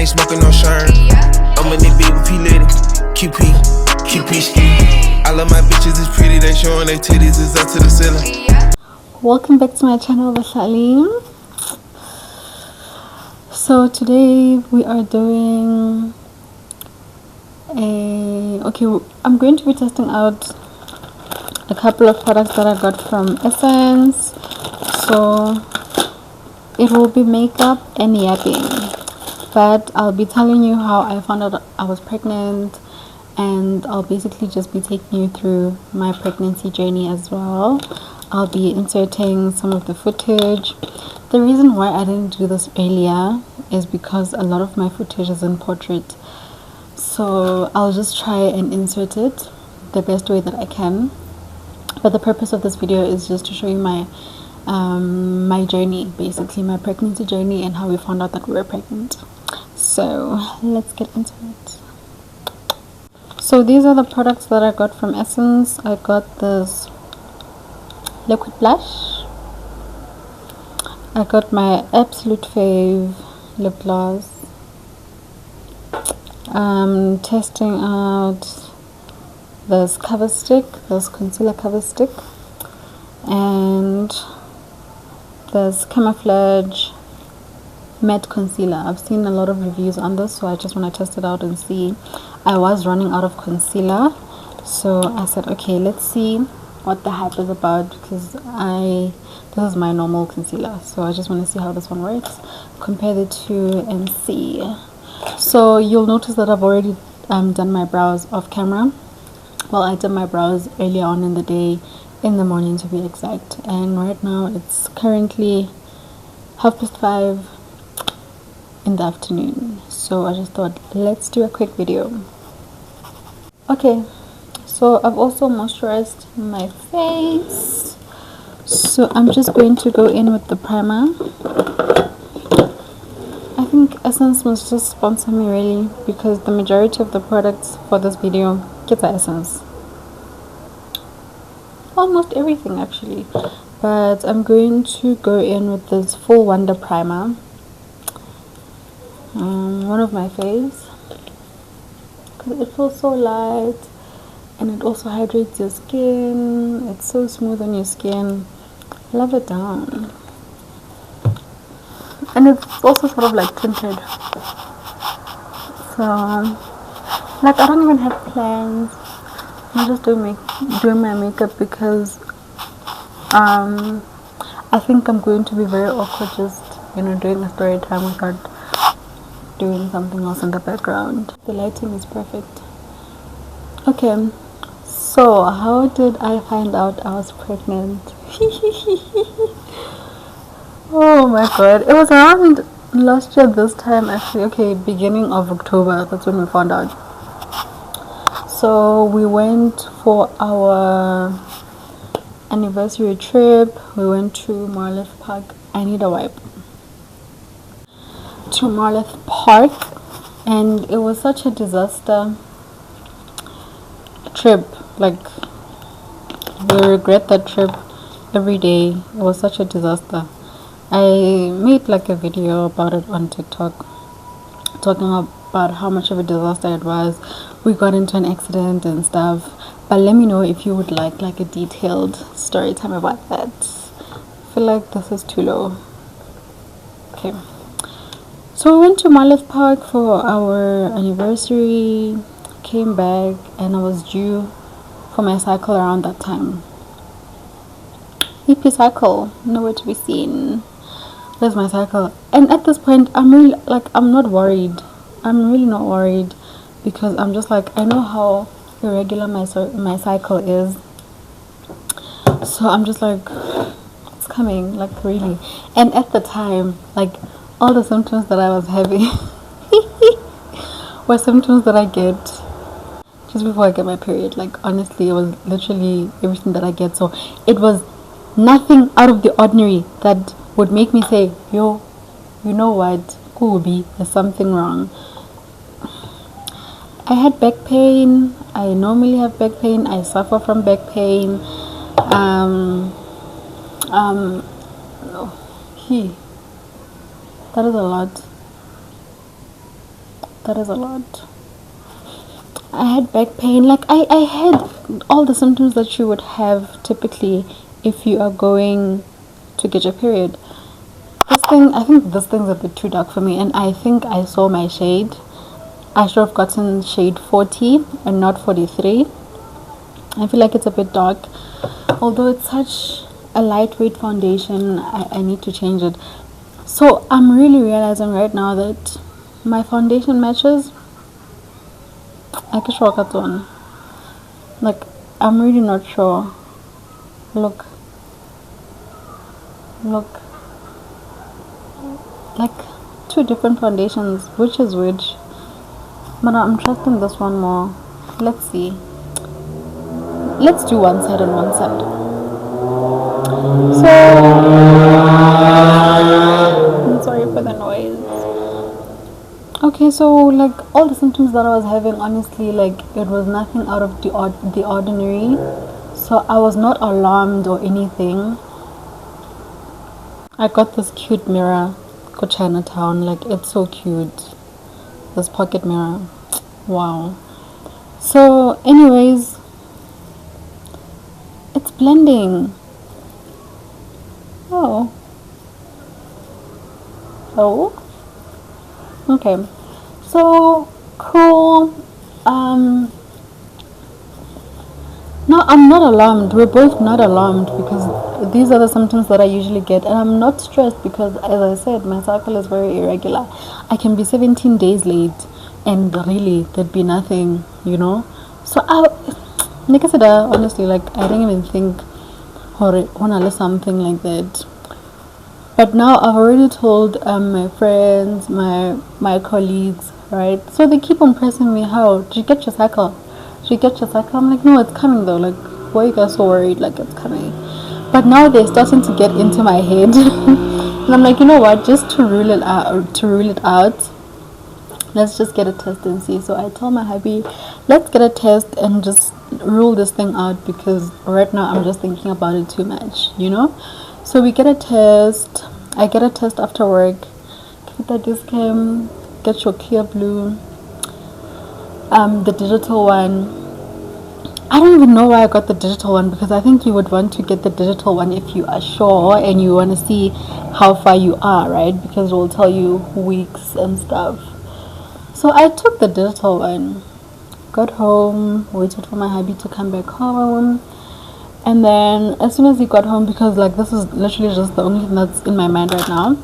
ain't smoking no shirt. I'm in the big with P-Lady, QP ski. I love my bitches, it's pretty, they showing their titties, it's up to the ceiling. Welcome back to my channel, Vasalim. So today we are doing I'm going to be testing out a couple of products that I got from Essence. So it will be makeup and yapping, but I'll be telling you how I found out I was pregnant, and I'll basically just be taking you through my pregnancy journey as well. I'll be inserting some of the footage. The reason why I didn't do this earlier is because a lot of my footage is in portrait, so I'll just try and insert it the best way that I can. But the purpose of this video is just to show you my my journey, basically my pregnancy journey, and how we found out that we were pregnant. So let's get into it. So these are the products that I got from Essence. I got this liquid blush. I got my absolute fave lip gloss. I'm testing out this cover stick, this concealer cover stick, and this camouflage matte concealer. I've seen a lot of reviews on this, so I just want to test it out and see. I was running out of concealer, so I said, okay, let's see what the hype is about, because this is my normal concealer, so I just want to see how this one works, compare the two and see. So you'll notice that I've already done my brows off camera. Well, I did my brows earlier on in the day, in the morning to be exact, and right now it's currently 5:30 in the afternoon. So I just thought, let's do a quick video. Okay, so I've also moisturized my face, so I'm just going to go in with the primer. I think Essence must just sponsor me, really, because the majority of the products for this video get the Essence. Almost everything actually, but I'm going to go in with this Full Wonder primer, one of my faves, because it feels so light and it also hydrates your skin. It's so smooth on your skin. Love it down. And it's also sort of like tinted, so like I don't even have plans. I'm just doing my makeup because I think I'm going to be very awkward just doing a story time without doing something else in the background. The lighting is perfect. Okay, so how did I find out I was pregnant? Oh my god, it was around last year this time actually. Okay, beginning of October, that's when we found out. So we went for our anniversary trip. We went to Marleth Park. I need a wipe. To Marleth Park, and it was such a disaster trip. Like, we regret that trip every day. It was such a disaster. I made like a video about it on TikTok, talking about how much of a disaster it was. We got into an accident and stuff, but let me know if you would like a detailed story time about that. I feel like this is too low. Okay, so we went to Marleth Park for our anniversary, came back, and I was due for my cycle around that time. EP cycle, nowhere to be seen. There's my cycle, and at this point I'm really I'm not worried. I'm really not worried, because I'm just like, I know how irregular my cycle is, so I'm just like, it's coming, like, really. And at the time, like, all the symptoms that I was having were symptoms that I get just before I get my period. Like, honestly, it was literally everything that I get. So it was nothing out of the ordinary that would make me say, yo, you know what, Kubi, there's something wrong. I had back pain. I normally have back pain. I suffer from back pain. That is a lot. That is a lot. I had back pain. Like I had all the symptoms that you would have typically if you are going to get your period. I think this thing's a bit too dark for me, and I think I saw my shade. I should have gotten shade 40 and not 43. I feel like it's a bit dark. Although it's such a lightweight foundation, I need to change it. So I'm really realizing right now that my foundation matches. I can show that one. Like, I'm really not sure. Look. Like, two different foundations. Which is which? But I'm trusting this one more. Let's see. Let's do one side and one side. So, I'm sorry for the noise. Okay, so like all the symptoms that I was having, honestly, like it was nothing out of the ordinary. So I was not alarmed or anything. I got this cute mirror, go Chinatown. Like, it's so cute. This pocket mirror. Wow. So, anyways, it's blending. Oh. Okay. So cool. No, I'm not alarmed. We're both not alarmed because these are the symptoms that I usually get, and I'm not stressed because, as I said, my cycle is very irregular. I can be 17 days late, and really there'd be nothing, So like I said, honestly, like I didn't even think or something like that. But now I've already told my friends, my colleagues, right? So they keep on pressing me, how did you get your cycle? I'm like, no, it's coming though. Like, why are you guys so worried? Like, it's coming. But now they're starting to get into my head. And I'm like, you know what? Just to rule it out, let's just get a test and see. So I told my hubby, let's get a test and just rule this thing out, because right now I'm just thinking about it too much, So we get a test. I get a test after work. Get the discam, get your clear blue. The digital one. I don't even know why I got the digital one, because I think you would want to get the digital one if you are sure and you want to see how far you are, right? Because it will tell you weeks and stuff. So I took the digital one, got home, waited for my hubby to come back home, and then as soon as he got home, because like this is literally just the only thing that's in my mind right now,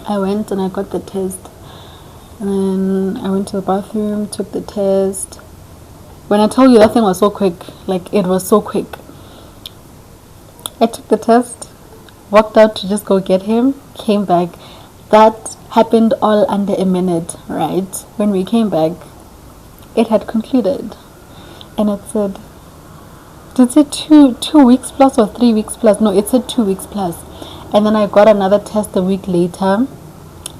I went and I got the test. And then I went to the bathroom, took the test. When I told you that thing was so quick, like it was so quick. I took the test, walked out to just go get him, came back. That happened all under a minute, right? When we came back, it had concluded. And it said, did it say 2 weeks plus or 3 weeks plus? No, it said 2 weeks plus. And then I got another test a week later,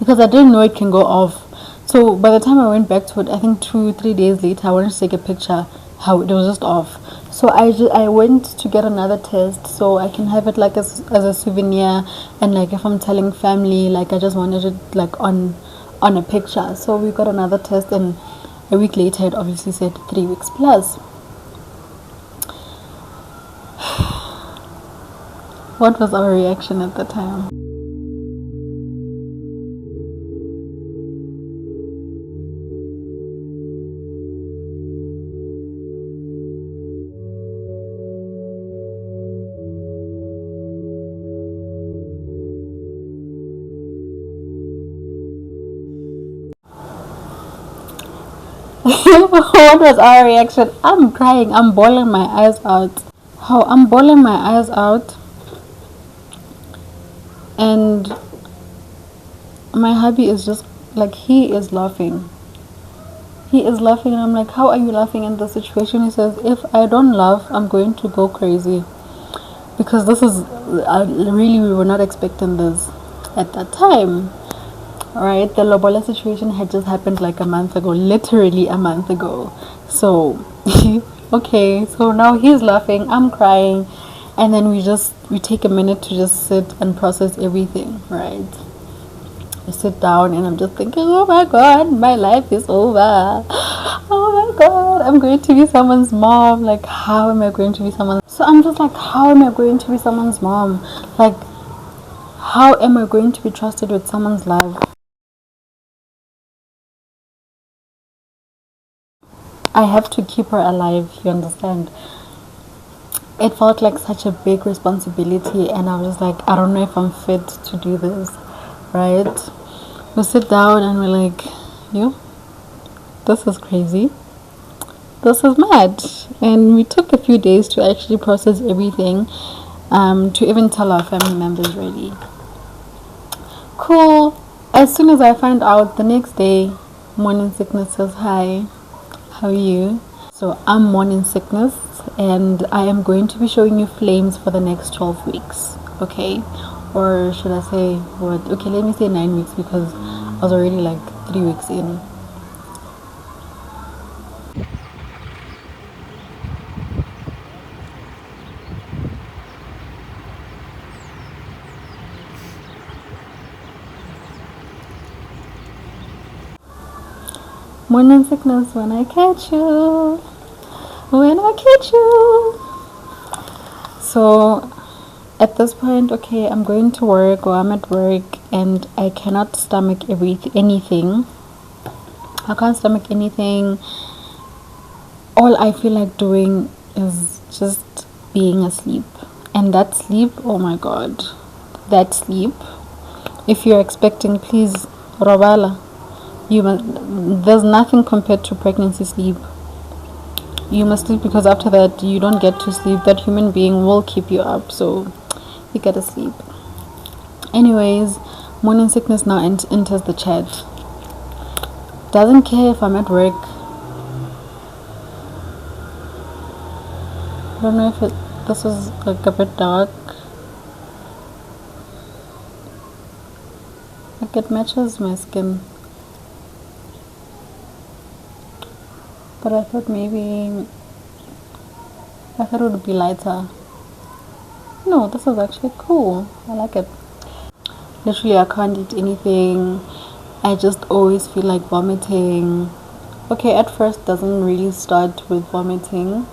because I didn't know it can go off. So by the time I went back to it, I think 2-3 days later, I wanted to take a picture how it was just off. So I went to get another test so I can have it like as a souvenir, and like if I'm telling family, like I just wanted it like on a picture. So we got another test, and a week later it obviously said 3 weeks plus. What was our reaction at the time? What was our reaction? I'm crying. I'm bawling my eyes out. I'm bawling my eyes out. And my hubby is just like, he is laughing. And I'm like, how are you laughing in this situation? He says, if I don't laugh, I'm going to go crazy. Because this is really, we were not expecting this at that time. Right, the lobola situation had just happened like a month ago, literally a month ago. So okay, so now he's laughing, I'm crying, and then we take a minute to just sit and process everything, right? I sit down and I'm just thinking, oh my god, my life is over. Oh my god, I'm going to be someone's mom. Like, how am I going to be someone? So I'm just like, how am I going to be someone's mom? Like, how am I going to be trusted with someone's life? I have to keep her alive, you understand? It felt like such a big responsibility, and I was just like, I don't know if I'm fit to do this, right? We sit down and we're like, you, this is crazy. This is mad. And we took a few days to actually process everything, to even tell our family members, really. Cool. As soon as I find out, the next day, morning sickness says, hi, how are you? So I'm morning sickness, and I am going to be showing you flames for the next 12 weeks, okay? Or should I say what? Okay, let me say 9 weeks, because I was already like 3 weeks in. Morning sickness, when I catch you, when I catch you. So at this point, okay, I'm going to work, or I'm at work, and I cannot stomach anything. I can't stomach anything. All I feel like doing is just being asleep. And that sleep, oh my god, that sleep, if you're expecting, please, Robala, there's nothing compared to pregnancy sleep. You must sleep, because after that you don't get to sleep. That human being will keep you up, so you gotta sleep. Anyways, morning sickness now enters the chat. Doesn't care if I'm at work. I don't know if this was like a bit dark. Like, it matches my skin, but I thought it would be lighter. No, this is actually cool. I like it. Literally, I can't eat anything. I just always feel like vomiting. Okay, at first doesn't really start with vomiting.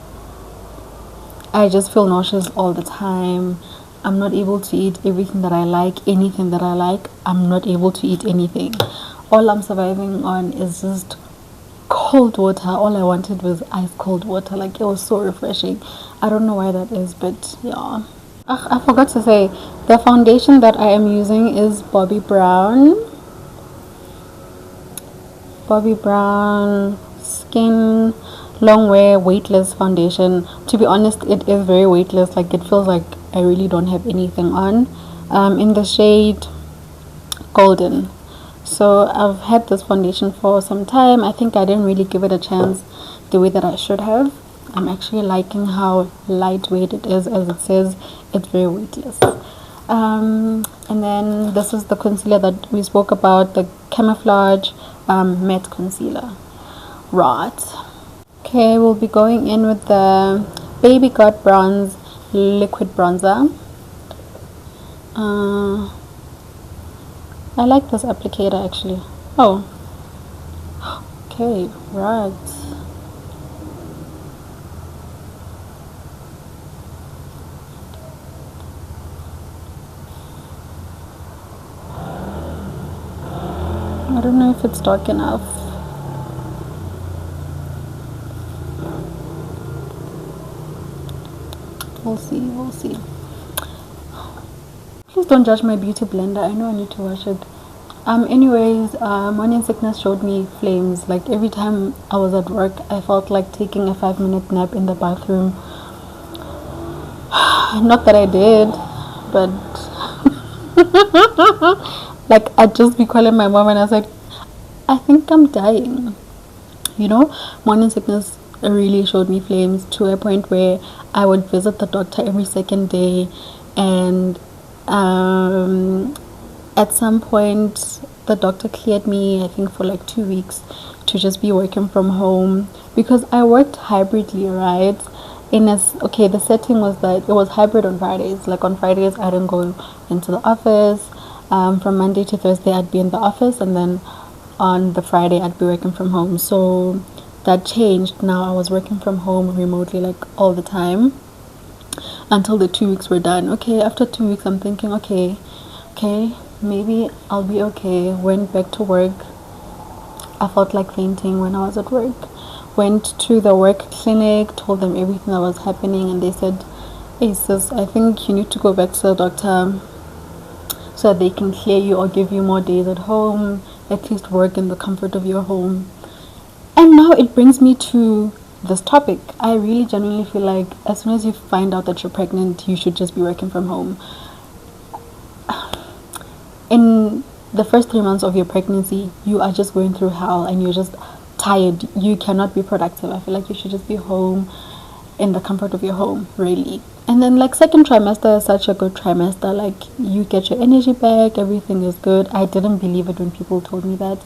I just feel nauseous all the time. I'm not able to eat everything that I like. Anything that I like, I'm not able to eat anything. All I'm surviving on is just cold water. All I wanted was ice cold water. Like, it was so refreshing. I don't know why that is, but yeah. I forgot to say, the foundation that I am using is Bobbi Brown Skin Long Wear Weightless Foundation. To be honest, it is very weightless. Like, it feels like I really don't have anything on. In the shade Golden. So I've had this foundation for some time. I think I didn't really give it a chance the way that I should have. I'm actually liking how lightweight it is. As it says, it's very weightless. And then this is the concealer that we spoke about, the Camouflage matte concealer. Right. Okay, we'll be going in with the Baby Got Bronze liquid bronzer. I like this applicator actually. Oh, okay, right. I don't know if it's dark enough. We'll see. Please don't judge my beauty blender. I know I need to wash it. Anyways, morning sickness showed me flames. Like, every time I was at work, I felt like taking a 5-minute nap in the bathroom. Not that I did, but like, I'd just be calling my mom and I was like, I think I'm dying. You know, morning sickness really showed me flames to a point where I would visit the doctor every second day, and at some point the doctor cleared me, I think, for like 2 weeks to just be working from home, because I worked hybridly, right? The setting was that it was hybrid on Fridays. Like, on Fridays I didn't go into the office. From Monday to Thursday, I'd be in the office, and then on the Friday, I'd be working from home. So that changed. Now I was working from home remotely, like all the time, until the 2 weeks were done. Okay, after 2 weeks, I'm thinking, okay, maybe I'll be okay. Went back to work. I felt like fainting when I was at work. Went to the work clinic, told them everything that was happening, and they said, hey sis, I think you need to go back to the doctor so that they can clear you or give you more days at home, at least work in the comfort of your home. And now it brings me to this topic. I really genuinely feel like as soon as you find out that you're pregnant, you should just be working from home. In the first 3 months of your pregnancy, you are just going through hell and you're just tired. You cannot be productive. I feel like you should just be home in the comfort of your home, really. And then like second trimester is such a good trimester. Like you get your energy back, everything is good. I didn't believe it when people told me that,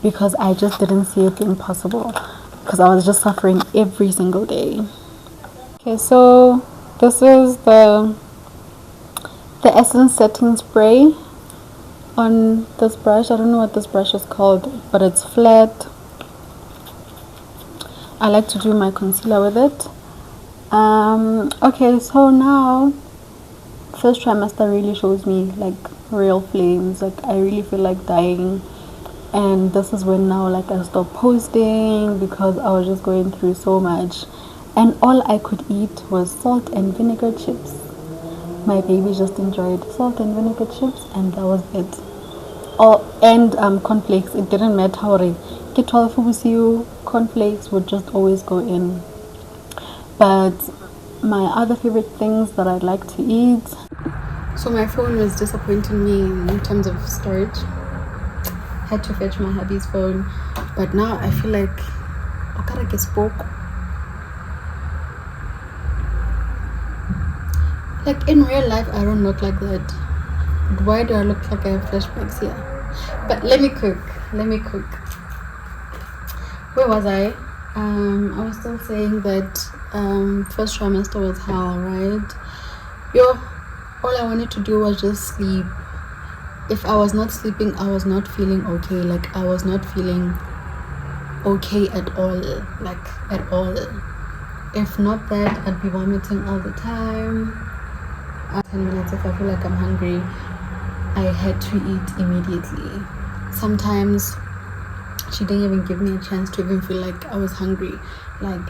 because I just didn't see it being possible, because I was just suffering every single day. Okay, so this is the Essence setting spray on this brush. I don't know what this brush is called, but it's flat. I like to do my concealer with it. Okay, so now first trimester really shows me like real flames. Like I really feel like dying, and this is when now like I stopped posting because I was just going through so much, and all I could eat was salt and vinegar chips. My baby just enjoyed salt and vinegar chips, and that was it. And cornflakes. It didn't matter how get 12 cornflakes would just always go in. But my other favorite things that I like to eat. So my phone was disappointing me in terms of storage. Had to fetch my hubby's phone, but now I feel like I gotta get spoke. Like in real life, I don't look like that. But why do I look like I have flashbacks here? But let me cook. Where was I? I was still saying that first trimester was hell, right? All I wanted to do was just sleep. If I was not sleeping, I was not feeling okay. Like I was not feeling okay at all. Like at all. If not that, I'd be vomiting all the time. 10 minutes, if I feel like I'm hungry, I had to eat immediately. Sometimes she didn't even give me a chance to even feel like I was hungry. Like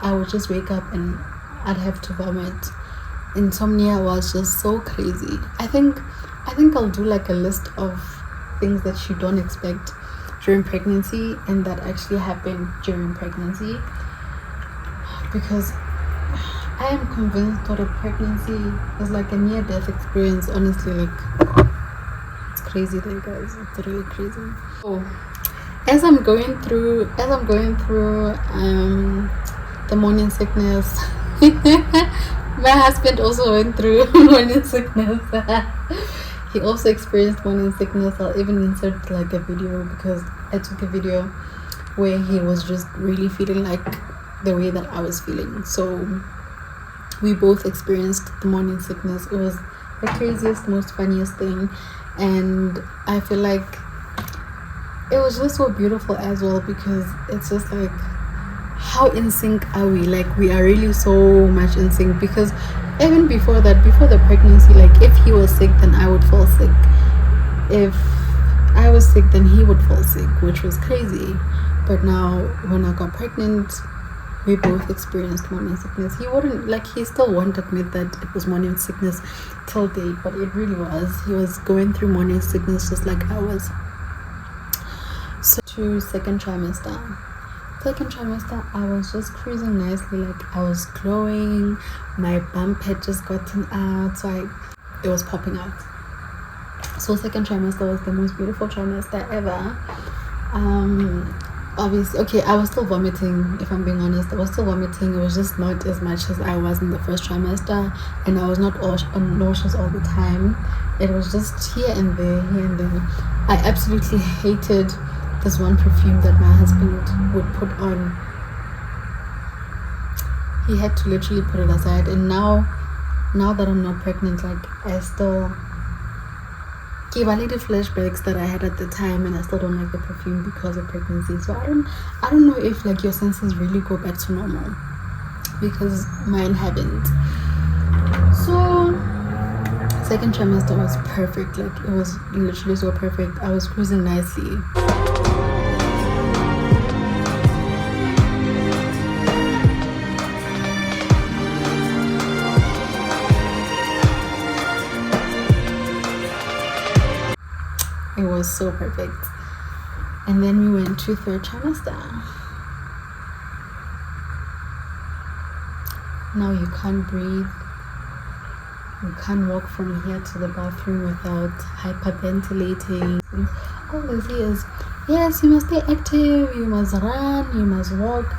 I would just wake up and I'd have to vomit. Insomnia was just so crazy. I think I'll do like a list of things that you don't expect during pregnancy and that actually happen during pregnancy, because I am convinced that a pregnancy is like a near-death experience. Honestly, like it's crazy there, guys. It's really crazy. Oh, as I'm going through the morning sickness. My husband also went through morning sickness. He also experienced morning sickness. I'll even insert like a video, because I took a video where he was just really feeling like the way that I was feeling. So we both experienced the morning sickness. It was the craziest, most funniest thing, and I feel like it was just so beautiful as well, because it's just like, how in sync are we? Like we are really so much in sync, because even before that, before the pregnancy, like if he was sick, then I would fall sick. If I was sick, then he would fall sick, which was crazy. But now when I got pregnant, we both experienced morning sickness. He still won't admit that it was morning sickness till date, but it really was. He was going through morning sickness just like I was. So to second trimester, I was just cruising nicely. Like I was glowing, my bump had just gotten out, so it was popping out. So second trimester was the most beautiful trimester ever. Obviously, okay, I was still vomiting. If I'm being honest, I was still vomiting. It was just not as much as I was in the first trimester, and I was not nauseous all the time. It was just here and there. I absolutely hated this one perfume that my husband would put on. He had to literally put it aside, and now that I'm not pregnant, like I still the flashbacks that I had at the time, and I still don't like the perfume because of pregnancy. So I don't know if like your senses really go back to normal, because mine haven't. So second trimester was perfect. Like it was literally so perfect. I was cruising nicely. It was so perfect. And then we went to third trimester. Now you can't breathe. You can't walk from here to the bathroom without hyperventilating. All they say is, yes, you must stay active, you must run, you must walk.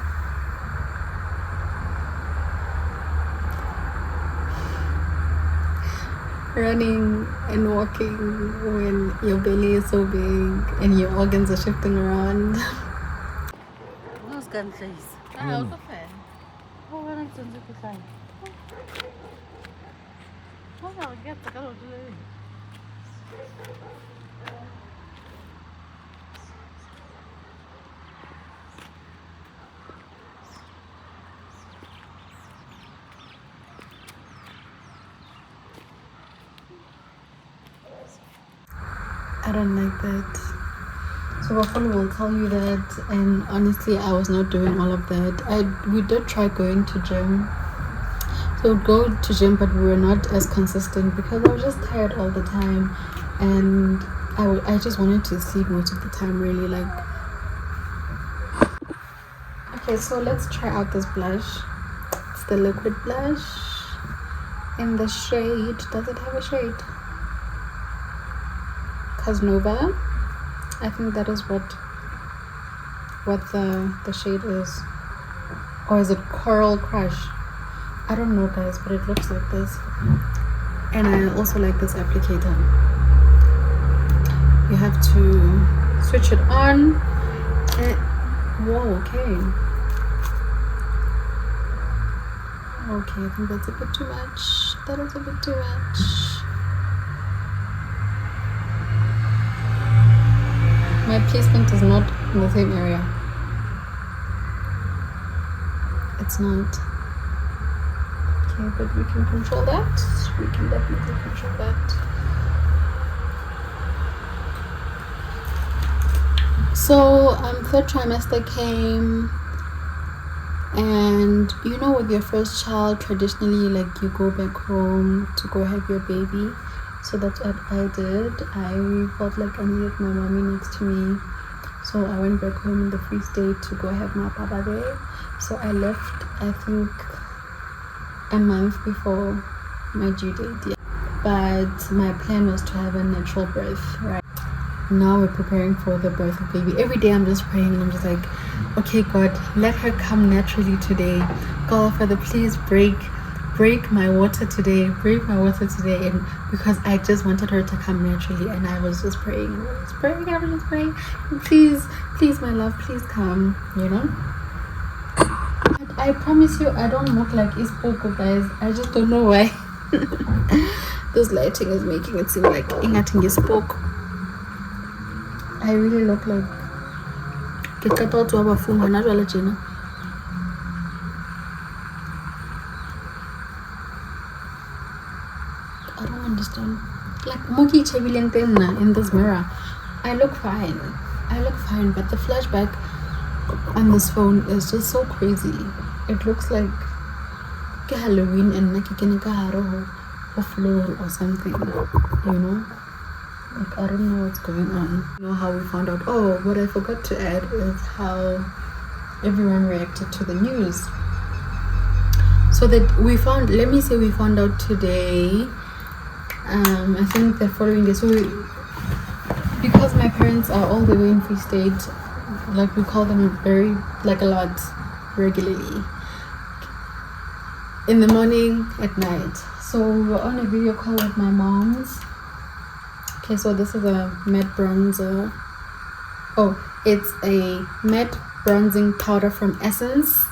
Running and walking when your belly is so big and your organs are shifting around. Those countries. I don't like that. So Wafolo will tell you that, and honestly I was not doing all of that. We did try going to gym. So we'd go to gym, but we were not as consistent because I was just tired all the time, and I just wanted to sleep most of the time, really. Like, okay, so let's try out this blush. It's the liquid blush in the shade. Does it have a shade? Casanova. I think that is what the shade is. Or is it Coral Crush? I don't know, guys, but it looks like this. And I also like this applicator. You have to switch it on. And whoa, okay. Okay, I think that's a bit too much. That is a bit too much. My placement is not in the same area. It's not. Okay, but we can control that. We can definitely control that. So third trimester came, and you know, with your first child, traditionally, like, you go back home to go have your baby. So that's what I did. I felt like I needed my mommy next to me, so I went back home in the Free State to go have my papa there. So I left, I think, a month before my due date. Yeah. But my plan was to have a natural birth, right? Now we're preparing for the birth of baby. Every day I'm just praying, and I'm just like, okay, God, let her come naturally today. God, Father, please break my water today, and because I just wanted her to come naturally, and I was just praying, and please my love, please come, you know. But I promise you, I don't look like Ispoko, guys. I just don't know why. This lighting is making it seem like Ingating Ispoko. I really look like I don't understand. Like, Moki Chevilentena in this mirror, I look fine, but the flashback on this phone is just so crazy. It looks like Halloween and Nakikinaka or floor or something, you know? Like, I don't know what's going on. You know how we found out? Oh, what I forgot to add is how everyone reacted to the news. So that we found out today. I think the following day. So because my parents are all the way in Free State, like, we call them a lot regularly. In the morning, at night. So we were on a video call with my mom's. Okay, so this is a matte bronzer. Oh, it's a matte bronzing powder from Essence.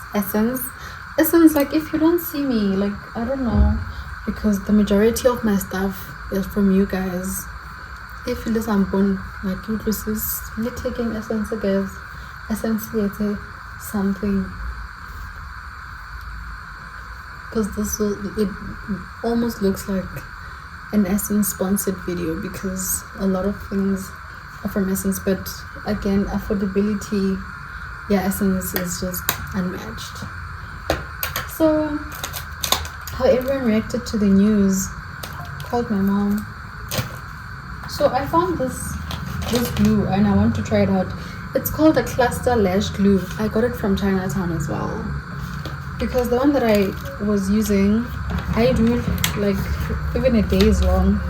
Like, if you don't see me, like, I don't know, because the majority of my stuff is from you guys. if you listen, like you lose taking essence, guys. Essentially, it's something. Because it almost looks like an Essence sponsored video, because a lot of things are from Essence, but again, affordability, Essence is just unmatched. So how everyone reacted to the news, called my mom. So I found this glue and I want to try it out. It's called a cluster lash glue. I got it from Chinatown as well, because the one that I was using, I do like even a day is long.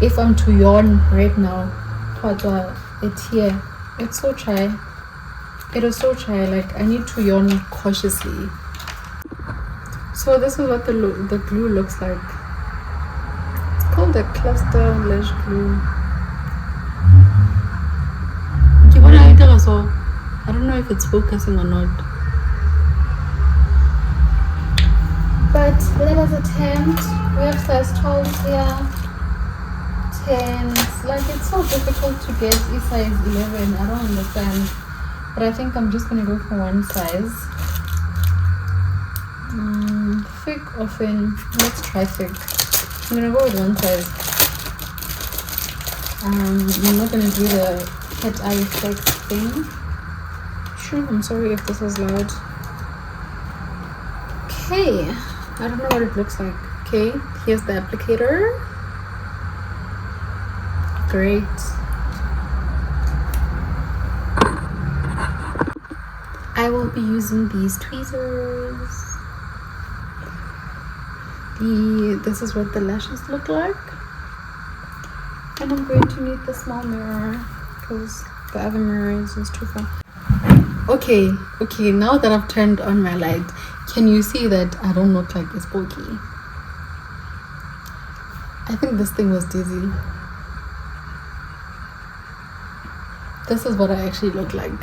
If I'm to yawn right now, it's here. It's so chai. It is so chai. Like I need to yawn cautiously. So this is what the glue looks like. It's called a cluster lash glue. I don't know if it's focusing or not. But let us attempt. We have size 12 here, 10s. Like it's so difficult to get a size 11. I don't understand. But I think I'm just gonna go for one size. Thick or thin? Let's try thick. I'm gonna go with one size. I'm not gonna do the cat eye effect thing. Sure, I'm sorry if this is loud. Okay. I don't know what it looks like. Okay, here's the applicator. Great. I will be using these tweezers. This is what the lashes look like. And I'm going to need the small mirror because the other mirror is just too far. Okay, now that I've turned on my light, can you see that I don't look like a spooky? I think this thing was dizzy. This is what I actually look like.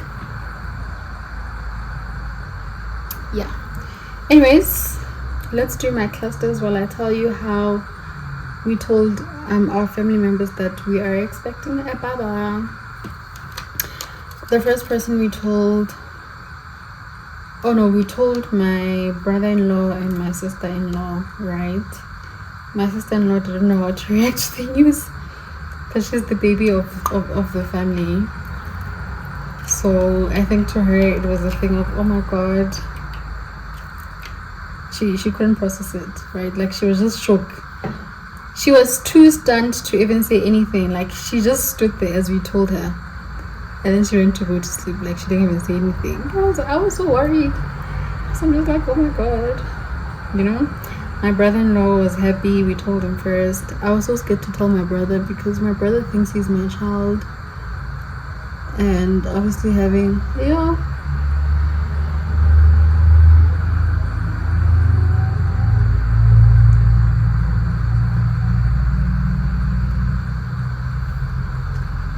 Yeah. Anyways, let's do my clusters while I tell you how we told our family members that we are expecting a baba. The first person we told, we told my brother-in-law and my sister-in-law, right? My sister-in-law didn't know how to react to the news because she's the baby of the family. So I think to her it was a thing of, oh my god. She couldn't process it, right? Like she was just shook. She was too stunned to even say anything. Like she just stood there as we told her. And then she went to go to sleep, like she didn't even say anything. I was so worried. So I'm just like, oh my god. You know? My brother-in-law was happy. We told him first. I was so scared to tell my brother because my brother thinks he's my child. And obviously having,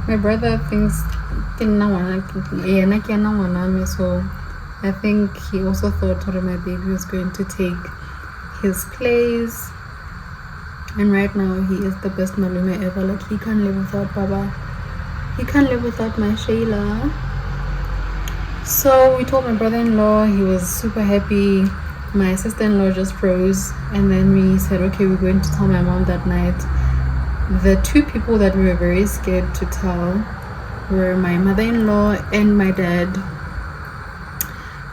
my brother thinks so I think he also thought that my baby was going to take his place, and right now he is the best malume ever. Like he can't live without Baba, he can't live without my Shayla. So we told my brother-in-law, he was super happy. My sister-in-law just froze, and then we said, okay, we're going to tell my mom that night. The two people that we were very scared to tell were my mother-in-law and my dad.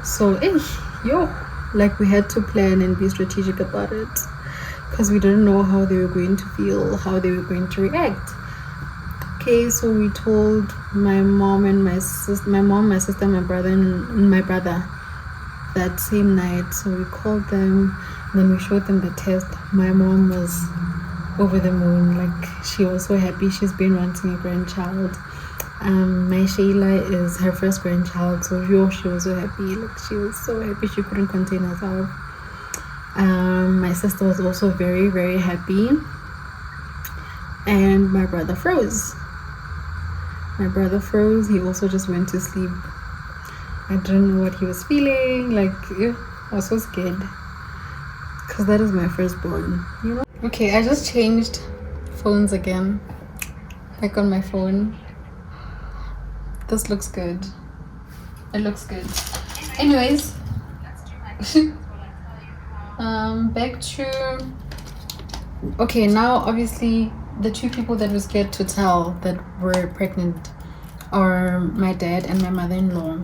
So like we had to plan and be strategic about it because we didn't know how they were going to feel, how they were going to react. Okay, so we told my mom and my sister, my brother and my brother that same night. So we called them and then we showed them the test. My mom was over the moon. Like she was so happy. She's been wanting a grandchild. My Shayla is her first grandchild, so she was so happy. Like she was so happy she couldn't contain herself. My sister was also very, very happy, and my brother froze. He also just went to sleep. I don't know what he was feeling. Like I was so scared because that is my firstborn, you know. Okay, I just changed phones again. back on my phone. This looks good. It looks good. Anyways, back to, okay, now obviously the two people that were scared to tell that were pregnant are my dad and my mother-in-law,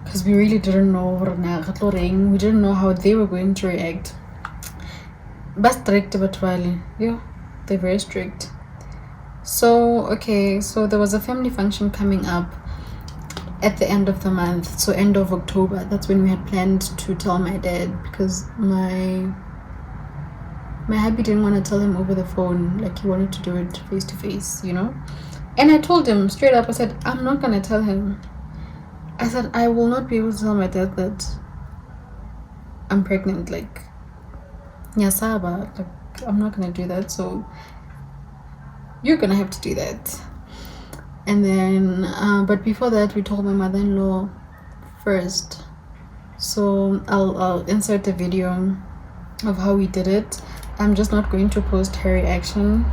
because we really didn't know. We didn't know how they were going to react. But strict, but yeah, they're very strict. So okay, so there was a family function coming up at the end of the month, so end of October. That's when we had planned to tell my dad, because my hubby didn't want to tell him over the phone. Like, he wanted to do it face to face, you know. And I told him straight up, I said, I'm not gonna tell him. I said, I will not be able to tell my dad that I'm pregnant. Like, nyasaba, like, I'm not gonna do that, so you're gonna have to do that. And then but before that, we told my mother-in-law first. So I'll insert a video of how we did it. I'm just not going to post her reaction,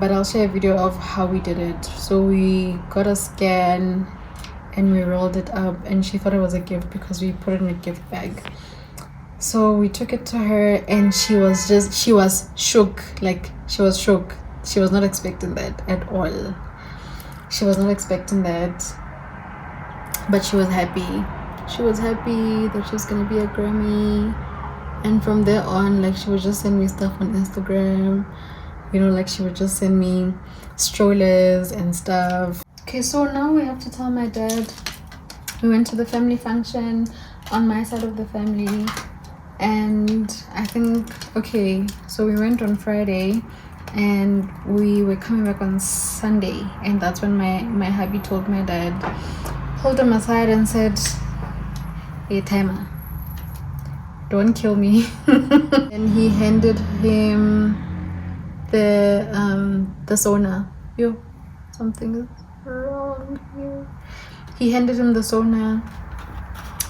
but I'll share a video of how we did it. So we got a scan and we rolled it up, and she thought it was a gift because we put it in a gift bag. So we took it to her, and she was shook. Like, she was shook. She was not expecting that at all. She was not expecting that, but she was happy. She was happy that she was gonna be a Grammy. And from there on, like, she would just send me stuff on Instagram, you know, like, she would just send me strollers and stuff. Okay, so now we have to tell my dad. We went to the family function on my side of the family, and I think, okay, so we went on Friday and we were coming back on Sunday, and that's when my hubby told my dad, pulled him aside and said, hey, timer, don't kill me. And he handed him the sauna. Yo, something is wrong here. He handed him the sauna,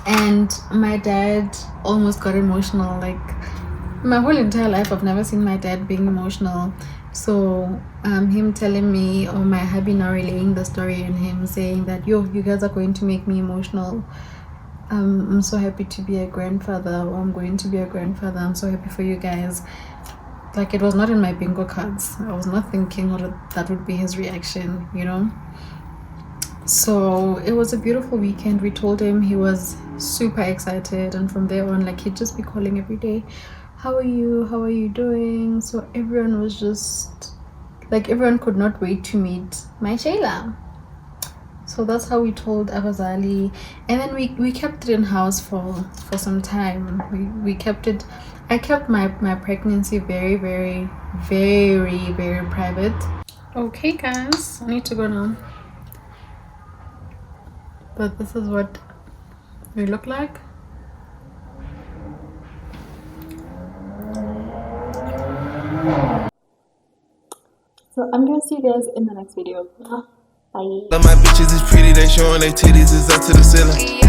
and my dad almost got emotional. Like, my whole entire life, I've never seen my dad being emotional. So him telling me, or my hubby now relaying the story, and him saying that, yo, you guys are going to make me emotional. I'm so happy to be a grandfather, or I'm going to be a grandfather. I'm so happy for you guys. Like, it was not in my bingo cards. I was not thinking that would be his reaction, you know. So it was a beautiful weekend. We told him, he was super excited, and from there on, like, he'd just be calling every day, how are you doing? So everyone was just like, everyone could not wait to meet my Shayla. So that's how we told Abazali, and then we kept it in house for some time. We kept it. I kept my pregnancy very, very, very, very private. Okay, guys, I need to go now. But this is what we look like. So I'm gonna see you guys in the next video. Bye. All my bitches is pretty, they showing their titties is up to the ceiling.